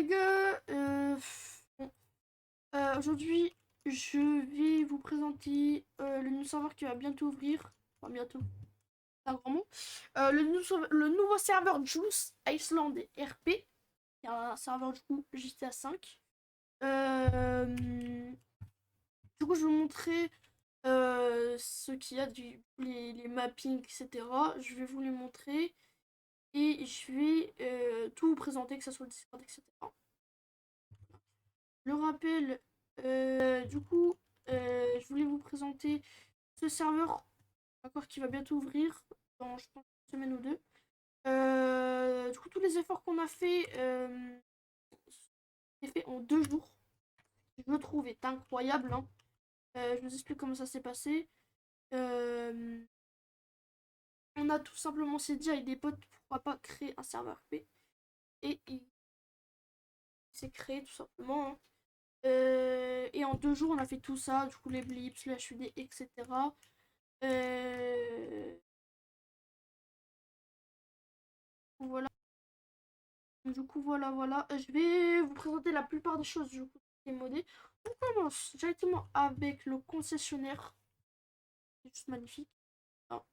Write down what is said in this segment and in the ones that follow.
les gars, bon, aujourd'hui je vais vous présenter le nouveau serveur qui va bientôt ouvrir, enfin bientôt, c'est un grand mot, le nouveau serveur Juice Iceland RP, qui est un serveur du coup GTA 5. Du coup je vais vous montrer ce qu'il y a, les mappings, etc. Je vais vous les montrer et je vais tout vous présenter, que ce soit le Discord, etc. Le rappel, du coup, je voulais vous présenter ce serveur d'accord, qui va bientôt ouvrir dans, je pense, une semaine ou deux. Du coup, tous les efforts qu'on a fait, c'est fait en 2 jours. Je le trouve est incroyable. Hein. Je vous explique comment ça s'est passé. Euh, on a tout simplement s'est dit avec des potes pourquoi pas créer un serveur P. Et il s'est créé tout simplement. Hein. Et en 2 jours, on a fait tout ça, du coup les blips, le HUD, etc. Euh, voilà. Du coup, voilà. Je vais vous présenter la plupart des choses du coup qui est modé. On commence directement avec le concessionnaire. C'est juste magnifique. Ah,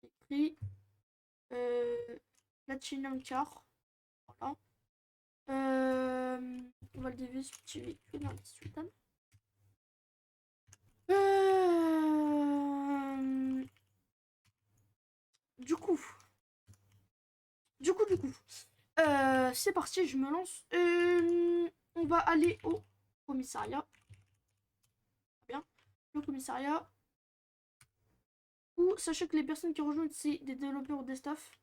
écrit Platinum Car. Voilà. On va le dévier ce petit véhicule dans Sultan. Euh, du coup, du coup, c'est parti, je me lance. On va aller au commissariat. Bien. Le commissariat. Ou sachez que les personnes qui rejoignent, c'est des développeurs ou des staffs.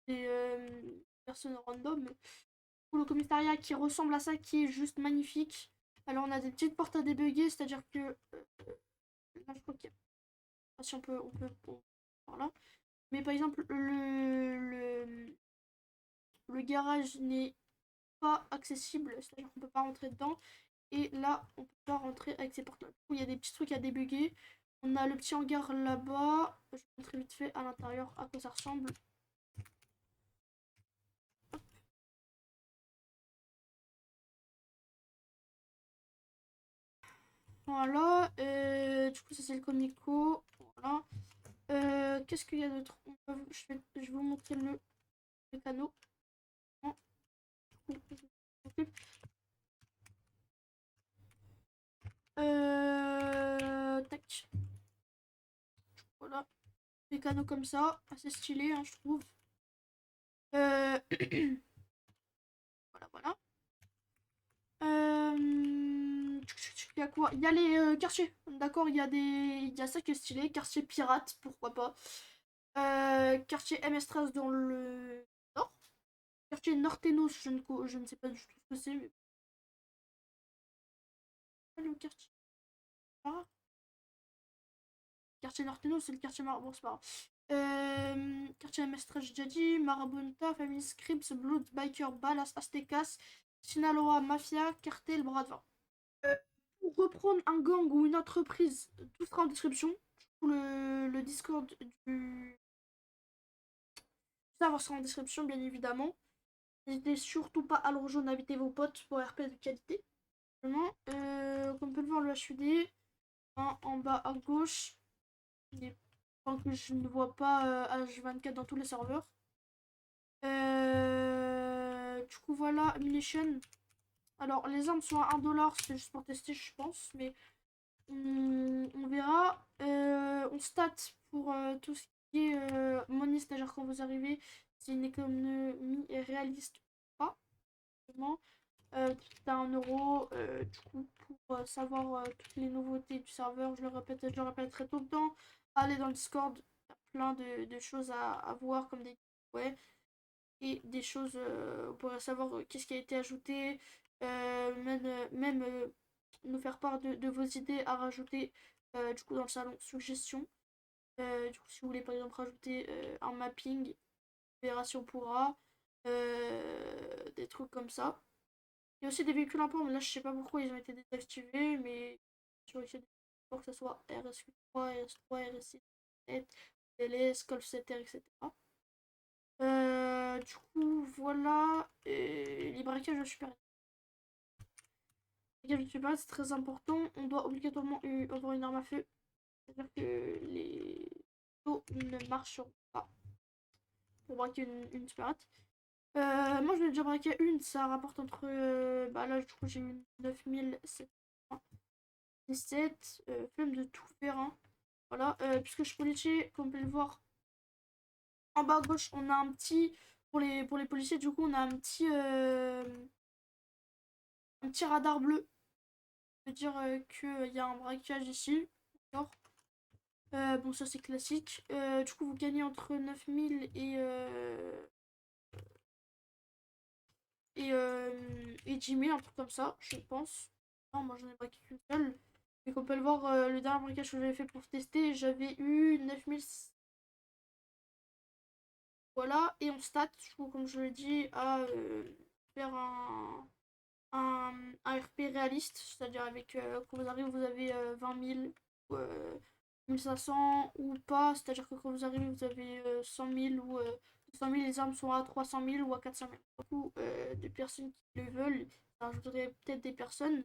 Des personnes random. Ou le commissariat qui ressemble à ça, qui est juste magnifique. Alors on a des petites portes à débugger, c'est-à-dire que là je crois qu'il y a... Si on peut voilà. Mais par exemple le garage n'est pas accessible, c'est-à-dire qu'on peut pas rentrer dedans. Et là, on peut pas rentrer avec ces portes-là. Du coup, il y a des petits trucs à débugger. On a le petit hangar là-bas. Je vais vous montrer vite fait à l'intérieur à quoi ça ressemble. Voilà. Du coup, ça c'est le Comico. Voilà. Qu'est-ce qu'il y a d'autre? Je vais vous montrer le mécano. Tac. Voilà. Mécano comme ça. Assez stylé, hein, je trouve. Euh... voilà. Il y a quoi? Il y a les quartiers. D'accord, il y a ça qui est stylé. Quartier pirate, pourquoi pas. Quartier MS13 dans le nord. Quartier Nortenos, je ne sais pas du tout ce que c'est, mais le quartier. Ah, quartier Nortenos, c'est le quartier Bon, c'est pas grave. Quartier MS13, j'ai déjà dit. Marabunta, Family Scripts, Blood, Biker, Balas, Aztecas, Sinaloa, Mafia, Cartel, Bras de Vin. Pour reprendre un gang ou une entreprise, tout sera en description. Le Discord du serveur sera en description, bien évidemment. N'hésitez surtout pas à le rejoindre, inviter vos potes pour RP de qualité. Comme on peut le voir, le HUD, hein, en bas à gauche, des points que je ne vois pas H24 dans tous les serveurs. Du coup, voilà, Ammunition. Alors, les armes sont à 1$, c'est juste pour tester, je pense, mais on verra. On stat pour tout ce qui est money, c'est-à-dire quand vous arrivez, c'est une économie réaliste ou pas. T'as 1€. Du coup, pour savoir toutes les nouveautés du serveur, je le répéterai tout le temps. Allez dans le Discord, il y a plein de choses à voir, comme des ouais, et des choses, on pourrait savoir qu'est-ce qui a été ajouté, même nous faire part de vos idées à rajouter du coup dans le salon suggestions. Du coup, si vous voulez par exemple rajouter un mapping, on verra si on pourra, des trucs comme ça. Il y a aussi des véhicules impôts, mais là je sais pas pourquoi ils ont été désactivés, mais je vais essayer pour que ce soit RSQ3, RS3, RS7, LS, Golf 7R, etc. Du coup, voilà, les braquages de super. Les braquages de super, c'est très important. On doit obligatoirement avoir une arme à feu. C'est-à-dire que les taux ne marcheront pas pour braquer une supérette. Moi, je vais déjà braquer une. Ça rapporte entre. Bah là, je crois que j'ai eu 9717. Flemme de tout faire. Hein. Voilà. Puisque je suis policier, comme vous pouvez le voir, en bas à gauche, on a un petit. Pour les policiers, du coup, on a un petit radar bleu. Ça veut dire qu'il y a un braquage ici. D'accord. Bon, ça c'est classique. Du coup, vous gagnez entre 9000 et 10 000, un truc comme ça, je pense. Non, moi j'en ai braqué qu'une seule. Et comme on peut le voir, le dernier braquage que j'avais fait pour tester, j'avais eu 9000. Voilà, et on stat, du coup, comme je l'ai dit, à faire un, un RP réaliste, c'est-à-dire avec quand vous arrivez, vous avez 20 000 ou 1500 ou pas, c'est-à-dire que quand vous arrivez, vous avez 100 000 ou 200 000, les armes sont à 300 000 ou à 400 000. Du coup, des personnes qui le veulent, ça rajouterait peut-être des personnes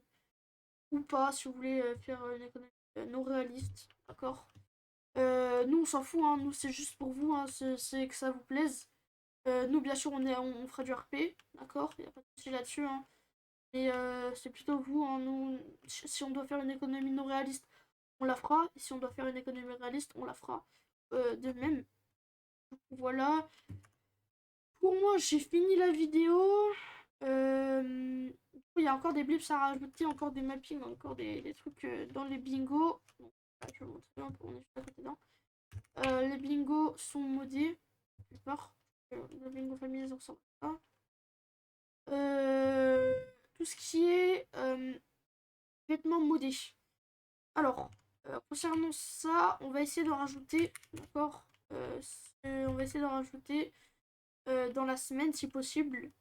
ou pas si vous voulez faire une économie non réaliste, d'accord. Nous, on s'en fout, hein, nous, c'est juste pour vous, hein, c'est que ça vous plaise. Nous, bien sûr, on fera du RP, d'accord, il n'y a pas de souci là-dessus, hein. Mais c'est plutôt vous, hein, nous, si on doit faire une économie non réaliste, on la fera. Et si on doit faire une économie réaliste, on la fera de même. Voilà. Pour moi, j'ai fini la vidéo. Il y a encore des blips à rajouter, encore des mappings, encore des trucs dans les bingos. Donc, là, je vais vous montrer un peu, on est juste à côté dedans. Les bingos sont modés. La plupart. Le bingo familier, ça ressemble à ça. Tout ce qui est vêtements modés. Alors, concernant ça, on va essayer de rajouter, d'accord. On va essayer de rajouter dans la semaine si possible.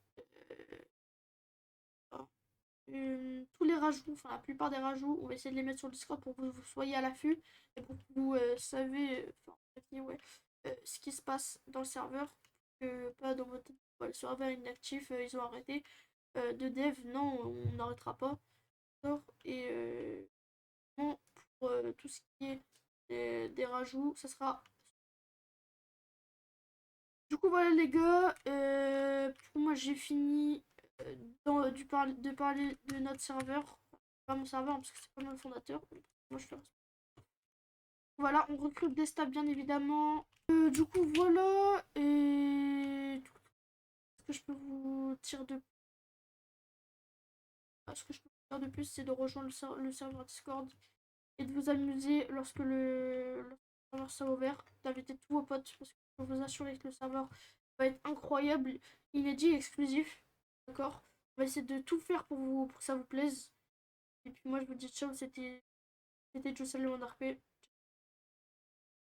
Tous les rajouts, enfin la plupart des rajouts, on va essayer de les mettre sur le Discord pour que vous soyez à l'affût et pour que vous savez ouais, ce qui se passe dans le serveur. Pas dans votre le serveur inactif, ils ont arrêté. De dev, non, on n'arrêtera pas. Et pour tout ce qui est des rajouts, ça sera. Du coup, voilà les gars, pour moi j'ai fini de parler de notre serveur. Pas mon serveur, parce que c'est pas moi le fondateur. Moi je fais. Voilà, on recrute des stats bien évidemment. Du coup, voilà. Et. Ce que je peux vous dire de. Ce que je peux vous dire de plus, c'est de rejoindre le serveur Discord et de vous amuser lorsque le serveur sera ouvert, d'inviter tous vos potes parce que je peux vous assurer que le serveur va être incroyable, inédit, exclusif. D'accord. On va essayer de tout faire pour que ça vous plaise. Et puis moi je vous dis ciao, c'était Jocelyn le Monde RP.